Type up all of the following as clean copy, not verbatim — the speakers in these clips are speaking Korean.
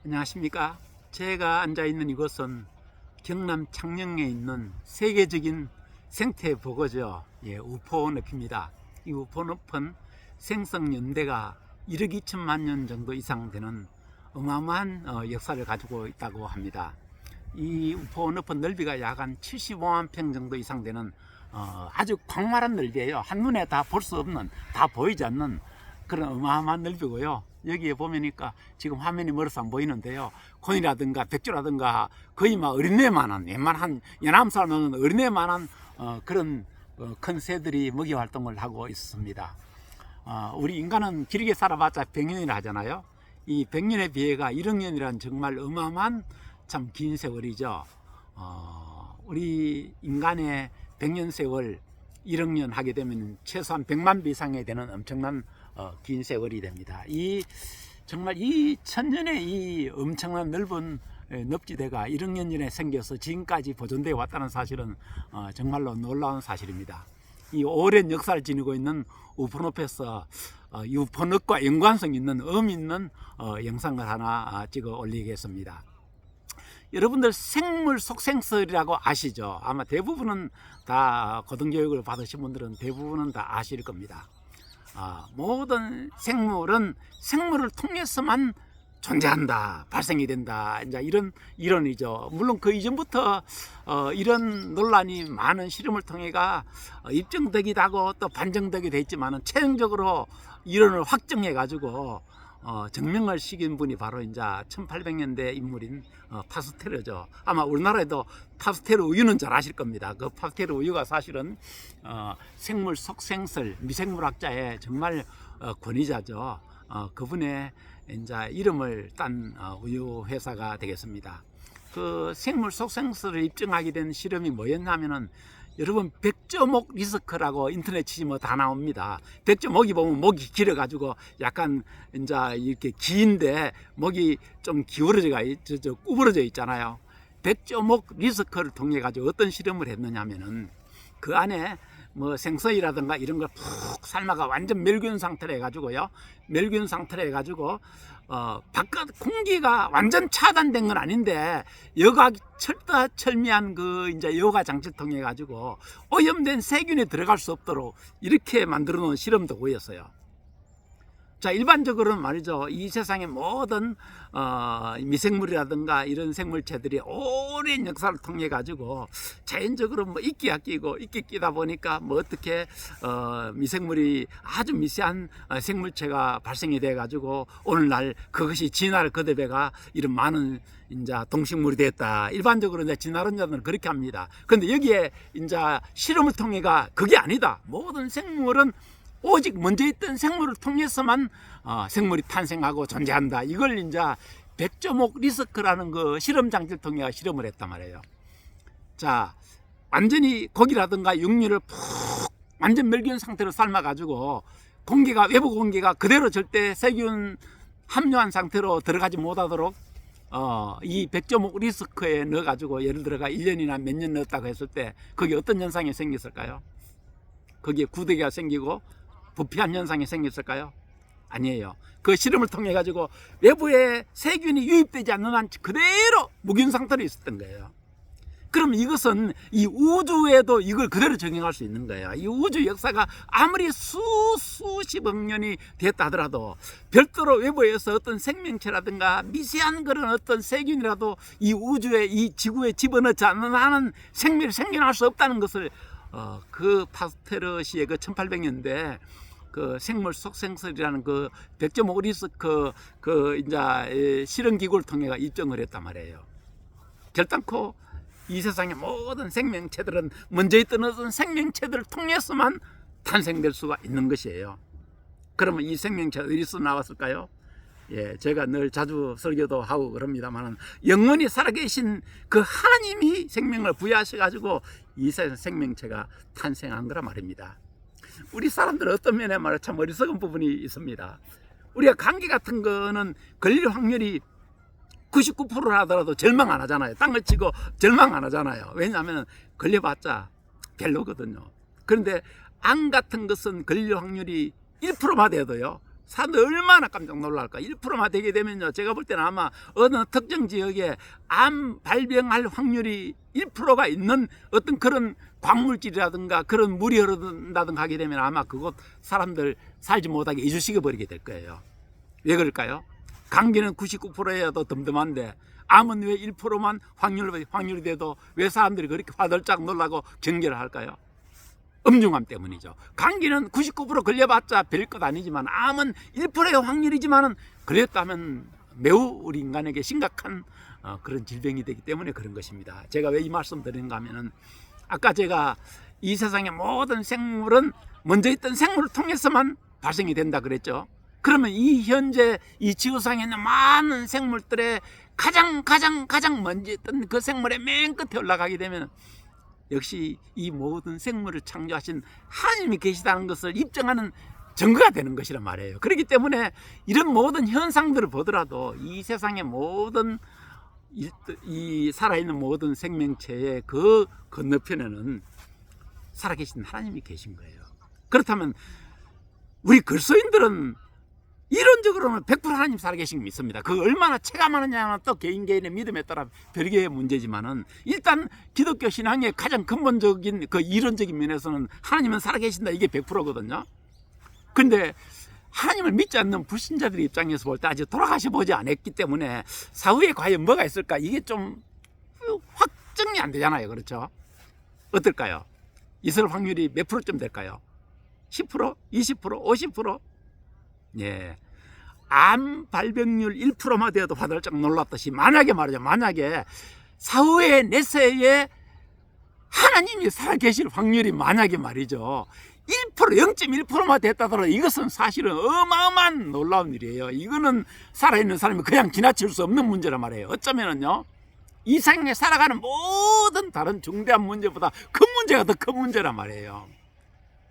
안녕하십니까. 제가 앉아있는 이곳은 경남 창녕에 있는 세계적인 생태 보고죠. 우포늪입니다. 이 우포늪은 생성연대가 1억 2천만 년 정도 이상 되는 어마어마한 역사를 가지고 있다고 합니다. 이 우포늪은 넓이가 약 한 75만 평 정도 이상 되는 아주 광활한 넓이에요. 한눈에 다 볼 수 없는, 다 보이지 않는 그런 어마어마한 넓이고요. 여기에 보면니까 지금 화면이 멀어서 안 보이는데요. 곤이라든가 백조라든가 거의 막 어린애만한, 웬만한 연암 사람은 어린애만한 그런 큰 새들이 먹이 활동을 하고 있습니다. 우리 인간은 길게 살아봤자 100년이라 하잖아요. 이 100년의 비해가 1억 년이란 정말 어마어마한 참 긴 세월이죠. 우리 인간의 100년 세월 1억 년 하게 되면 최소한 100만 배 이상이 되는 엄청난 긴 세월이 됩니다. 정말 이 천년의 이 엄청난 넓은 늪지대가 1억 년 전에 생겨서 지금까지 보존되어 왔다는 사실은 정말로 놀라운 사실입니다. 이 오랜 역사를 지니고 있는 우포늪에서 이 우포늪과 연관성 있는 의미 있는 영상을 하나 찍어 올리겠습니다. 여러분들 생물 속생설이라고 아시죠? 아마 대부분은 다 고등교육을 받으신 분들은 대부분은 다 아실 겁니다. 모든 생물은 생물을 통해서만 존재한다, 발생이 된다, 이제 이런 이론이죠. 물론 그 이전부터 이런 논란이 많은 실험을 통해가 입증되기도 하고 또 반증되기도 했지만은 최종적으로 이론을 확정해 가지고 증명을 시킨 분이 바로 이제 1800년대 인물인 파스테르죠. 아마 우리나라에도 파스테르 우유는 잘 아실 겁니다. 그 파스테르 우유가 사실은 생물 속생설 미생물학자의 정말 권위자죠. 그분의 이제 이름을 딴 우유 회사가 되겠습니다. 그 생물 속생설을 입증하게 된 실험이 뭐였냐면은 여러분 백조목 리스크라고 인터넷 치시면 다 나옵니다. 백조목이 보면 목이 길어 가지고 약간 이제 이렇게 긴데 목이 좀 기울어져가 구부러져 있잖아요. 백조목 리스크를 통해 가지고 어떤 실험을 했느냐면은 그 안에 뭐 생선이라든가 이런 걸 푹 삶아가 완전 멸균 상태로 해가지고요. 멸균 상태로 해가지고 바깥 공기가 완전 차단된 건 아닌데 여과 철미한 그 이제 여과 장치를 통해 가지고 오염된 세균이 들어갈 수 없도록 이렇게 만들어 놓은 실험도 보였어요. 자, 일반적으로는 말이죠. 이 세상의 모든 미생물이라든가 이런 생물체들이 오랜 역사를 통해 가지고 자연적으로 뭐 이끼가 끼고 이끼 끼다 보니까 뭐 어떻게 미생물이 아주 미세한 생물체가 발생이 돼 가지고 오늘날 그것이 진화를 거듭해가 이런 많은 이제 동식물이 됐다. 일반적으로 이제 진화론자들은 그렇게 합니다. 그런데 여기에 이제 실험을 통해가 그게 아니다. 모든 생물은 오직 먼저 있던 생물을 통해서만 생물이 탄생하고 존재한다. 이걸 이제 백조목 리스크라는 그 실험 장치를 통해 실험을 했단 말이에요. 자, 완전히 고기라든가 육류를 푹 완전 멸균 상태로 삶아가지고 공기가 외부 공기가 그대로 절대 세균 함유한 상태로 들어가지 못하도록 이 백조목 리스크에 넣어가지고 예를 들어가 1년이나 몇 년 넣었다고 했을 때 거기에 어떤 현상이 생겼을까요? 거기에 구더기가 생기고 부패한 현상이 생겼을까요? 아니에요. 그 실험을 통해 가지고 외부에 세균이 유입되지 않는 한 그대로 무균 상태로 있었던 거예요. 그럼 이것은 이 우주에도 이걸 그대로 적용할 수 있는 거예요. 이 우주 역사가 아무리 수십억 년이 됐다 하더라도 별도로 외부에서 어떤 생명체라든가 미세한 그런 어떤 세균이라도 이 우주에 이 지구에 집어넣지 않는 한은 생명이 생겨날 수 없다는 것을 그 파스테르 씨의 그 1800년대 그 생물 속생설이라는 그 백조목 리스크 그 이제 실험 기구를 통해 입증을 했단 말이에요. 결단코 이 세상의 모든 생명체들은 먼저 있던 어떤 생명체들을 통해서만 탄생될 수가 있는 것이에요. 그러면 이 생명체가 어디서 나왔을까요? 제가 늘 자주 설교도 하고 그럽니다만 영원히 살아계신 그 하나님이 생명을 부여하셔가지고 이 세상 생명체가 탄생한 거라 말입니다. 우리 사람들은 어떤 면에 말해 참 어리석은 부분이 있습니다. 우리가 감기 같은 거는 걸릴 확률이 99% 하더라도 절망 안 하잖아요. 땅을 치고 절망 안 하잖아요. 왜냐하면 걸려봤자 별로거든요. 그런데 암 같은 것은 걸릴 확률이 1%만 돼도요 사람들 얼마나 깜짝 놀랄까. 1%만 되게 되면요, 제가 볼 때는 아마 어느 특정 지역에 암 발병할 확률이 1%가 있는 어떤 그런 광물질이라든가 그런 물이 흐른다든가 하게 되면 아마 그곳 사람들 살지 못하게 이주시켜 버리게 될 거예요. 왜 그럴까요? 감기는 99%여도 덤덤한데 암은 왜 1%만 확률이 돼도 왜 사람들이 그렇게 화들짝 놀라고 경계를 할까요? 엄중함 때문이죠. 감기는 99% 걸려봤자 별것 아니지만 암은 1%의 확률이지만은 걸렸다면 매우 우리 인간에게 심각한 그런 질병이 되기 때문에 그런 것입니다. 제가 왜 이 말씀 드리는가 하면은 아까 제가 이 세상의 모든 생물은 먼저 있던 생물을 통해서만 발생이 된다 그랬죠. 그러면 이 현재 이 지구상에 있는 많은 생물들의 가장 먼저 있던 그 생물의 맨 끝에 올라가게 되면 역시 이 모든 생물을 창조하신 하나님이 계시다는 것을 입증하는 증거가 되는 것이란 말이에요. 그렇기 때문에 이런 모든 현상들을 보더라도 이 세상의 모든 이 살아있는 모든 생명체의 그 건너편에는 살아계신 하나님이 계신 거예요. 그렇다면 우리 그리스도인들은 이론적으로는 100% 하나님 살아계신 거 믿습니다. 그 얼마나 체감하느냐는 또 개인의 믿음에 따라 별개의 문제지만은 일단 기독교 신앙의 가장 근본적인 그 이론적인 면에서는 하나님은 살아계신다, 이게 100%거든요. 근데 하나님을 믿지 않는 불신자들의 입장에서 볼 때 아직 돌아가셔 보지 않았기 때문에 사후에 과연 뭐가 있을까, 이게 좀 확정이 안 되잖아요. 그렇죠? 어떨까요? 있을 확률이 몇 프로쯤 될까요? 10%? 20%? 50%? 예. 암 발병률 1%만 되어도 화들짝 놀랐듯이 만약에 말이죠, 만약에 사후에 내세에 하나님이 살아계실 확률이 만약에 말이죠 0.1%만 됐다더라도 이것은 사실은 어마어마한 놀라운 일이에요. 이거는 살아있는 사람이 그냥 지나칠 수 없는 문제란 말이에요. 어쩌면은요, 이 세상에 살아가는 모든 다른 중대한 문제보다 큰 문제가 더 큰 문제란 말이에요.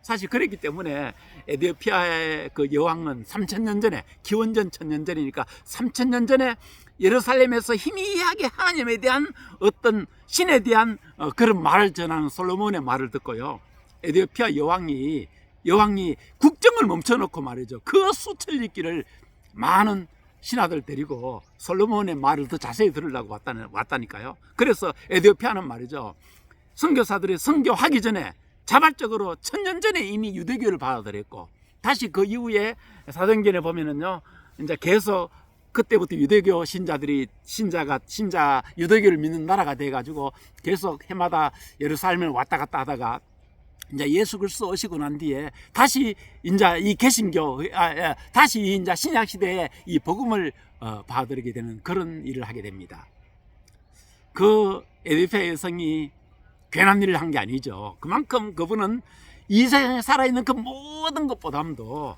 사실 그랬기 때문에 에티오피아의 그 여왕은 3000년 전에, 기원전 1000년 전이니까 3000년 전에 예루살렘에서 희미하게 하나님에 대한 어떤 신에 대한 그런 말을 전하는 솔로몬의 말을 듣고요, 에티오피아 여왕이 국정을 멈춰놓고 말이죠, 그 수천리 길을 많은 신하들 데리고 솔로몬의 말을 더 자세히 들으려고 왔다니까요. 그래서 에티오피아는 말이죠, 선교사들이 선교하기 전에 자발적으로 1000년 전에 이미 유대교를 받아들였고, 다시 그 이후에 사도행전에 보면은요, 이제 계속 그때부터 유대교 신자 유대교를 믿는 나라가 돼가지고 계속 해마다 예루살렘을 왔다 갔다 하다가 이제 예수 그리스도 오시고 난 뒤에 다시 이제 이 개신교, 다시 이제 신약 시대에 이 복음을 받아들이게 되는 그런 일을 하게 됩니다. 그 에티오피아 여성이 괜한 일을 한 게 아니죠. 그만큼 그분은 이 세상에 살아있는 그 모든 것보다도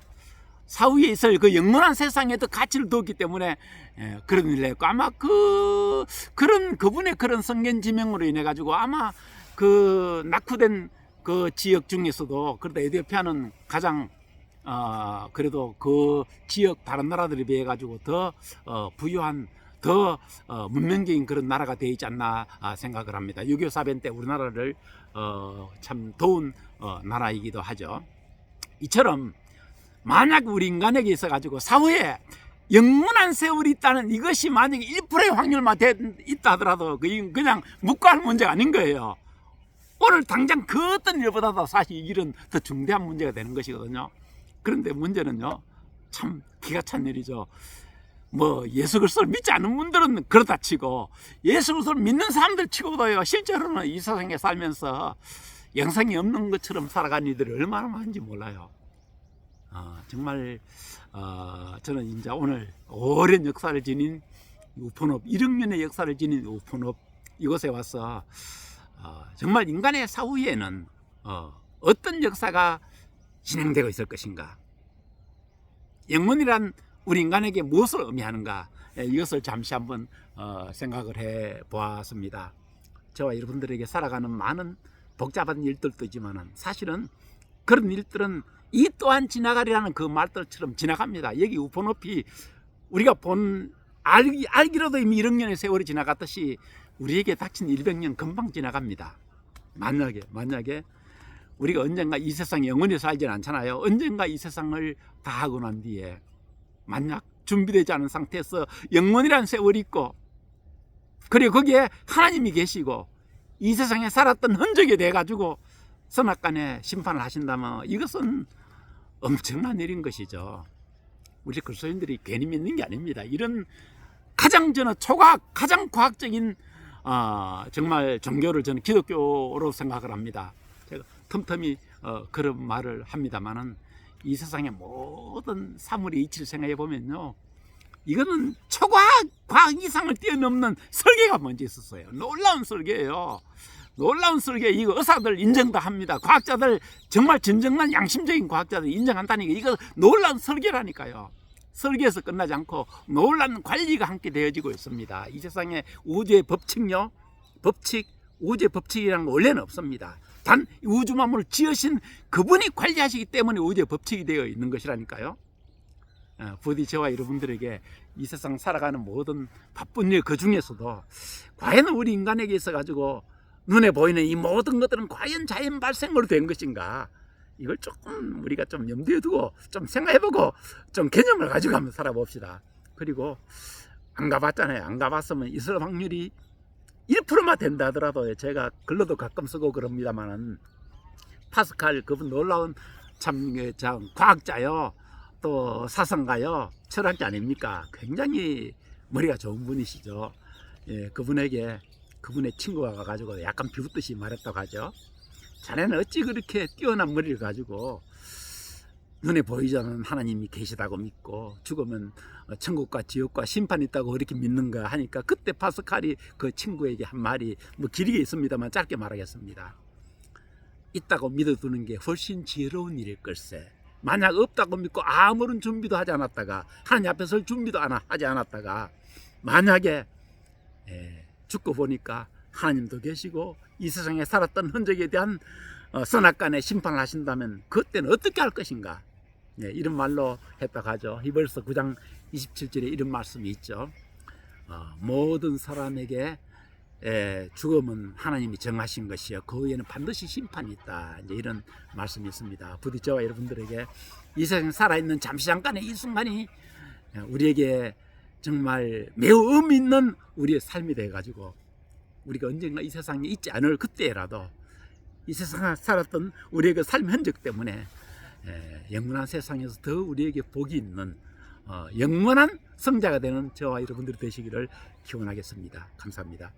사후에 있을 그 영원한 세상에 더 가치를 두었기 때문에 그런 일을 했고, 아마 그런 그분의 그런 성견 지명으로 인해 가지고 아마 그 낙후된 그 지역 중에서도 그래도 에티오피아는 가장 그래도 그 지역 다른 나라들에 비해 가지고 더 부유한, 더 문명적인 그런 나라가 되어 있지 않나 생각을 합니다. 6.25 사변 때 우리나라를 참 도운 나라이기도 하죠. 이처럼 만약 우리 인간에게 있어 가지고 사후에 영원한 세월이 있다는 이것이 만약에 1%의 확률만 있다 하더라도 그냥 묵과할 문제가 아닌 거예요. 오늘 당장 그 어떤 일보다도 사실 이 일은 더 중대한 문제가 되는 것이거든요. 그런데 문제는요, 참 기가 찬 일이죠. 뭐 예수 그리스도를 믿지 않는 분들은 그렇다 치고, 예수 그리스도를 믿는 사람들 치고도요, 실제로는 이 세상에 살면서 영생이 없는 것처럼 살아가는 이들이 얼마나 많은지 몰라요. 정말 저는 이제 오늘 오랜 역사를 지닌 우폰읍, 1억년의 역사를 지닌 우폰읍 이곳에 와서 정말 인간의 사후에는 어떤 역사가 진행되고 있을 것인가, 영혼이란 우리 인간에게 무엇을 의미하는가, 이것을 잠시 한번 생각을 해 보았습니다. 저와 여러분들에게 살아가는 많은 복잡한 일들도 있지만 사실은 그런 일들은 이 또한 지나가리라는 그 말들처럼 지나갑니다. 여기 우폰읍이 우리가 알기로도 이미 1억년의 세월이 지나갔듯이 우리에게 닥친 100년 금방 지나갑니다. 만약에 우리가 언젠가 이 세상에 영원히 살지는 않잖아요. 언젠가 이 세상을 다 하고 난 뒤에 만약 준비되지 않은 상태에서 영원이라는 세월이 있고, 그리고 거기에 하나님이 계시고 이 세상에 살았던 흔적이 돼가지고 선악간에 심판을 하신다면 이것은 엄청난 일인 것이죠. 우리 그리스도인들이 괜히 믿는 게 아닙니다. 이런 가장 저는 초과학, 가장 과학적인 정말 종교를 저는 기독교로 생각을 합니다. 제가 틈틈이 그런 말을 합니다만은 이 세상의 모든 사물의 이치를 생각해 보면요, 이거는 초과학, 과학 이상을 뛰어넘는 설계가 먼저 있었어요. 놀라운 설계예요. 놀라운 설계. 이거 의사들 인정도 합니다. 과학자들, 정말 진정한 양심적인 과학자들 인정한다니까. 이거 놀라운 설계라니까요. 설계에서 끝나지 않고 놀라운 관리가 함께 되어지고 있습니다. 이 세상에 우주의 법칙요, 우주의 법칙이라는 거 원래는 없습니다. 단 우주 만물을 지으신 그분이 관리하시기 때문에 우주의 법칙이 되어 있는 것이라니까요. 부디 저와 여러분들에게 이 세상 살아가는 모든 바쁜 일 그 중에서도 과연 우리 인간에게 있어 가지고 눈에 보이는 이 모든 것들은 과연 자연 발생으로 된 것인가, 이걸 조금 우리가 좀 염두에 두고 좀 생각해보고 좀 개념을 가지고 한번 살아봅시다. 그리고 안 가봤잖아요. 안 가봤으면 있을 확률이 1%만 된다 하더라도, 제가 글로도 가끔 쓰고 그럽니다만은, 파스칼 그분 놀라운 참 과학자요, 또 사상가요, 철학자 아닙니까? 굉장히 머리가 좋은 분이시죠. 예, 그분에게 그분의 친구가 가가지고 약간 비웃듯이 말했다고 하죠. 자네는 어찌 그렇게 뛰어난 머리를 가지고 눈에 보이지 않는 하나님이 계시다고 믿고 죽으면 천국과 지옥과 심판이 있다고 그렇게 믿는가 하니까, 그때 파스칼이 그 친구에게 한 말이 뭐 길게 있습니다만 짧게 말하겠습니다. 있다고 믿어두는 게 훨씬 지혜로운 일일 걸세. 만약 없다고 믿고 아무런 준비도 하지 않았다가, 하나님 앞에 설 준비도 하지 않았다가 만약에 죽고 보니까 하나님도 계시고 이 세상에 살았던 흔적에 대한 선악간에 심판을 하신다면 그때는 어떻게 할 것인가. 이런 말로 했다고 하죠. 히브리서 9장 27절에 이런 말씀이 있죠. 모든 사람에게 죽음은 하나님이 정하신 것이요, 그 후에는 반드시 심판이 있다. 이제 이런 말씀이 있습니다. 부디 저와 여러분들에게 이 세상에 살아있는 잠시 잠깐의 이 순간이 우리에게 정말 매우 의미 있는 우리의 삶이 돼가지고, 우리가 언젠가 이 세상에 있지 않을 그때라도 이 세상에 살았던 우리의 그 삶 흔적 때문에 영원한 세상에서 더 우리에게 복이 있는 영원한 성자가 되는 저와 여러분들이 되시기를 기원하겠습니다. 감사합니다.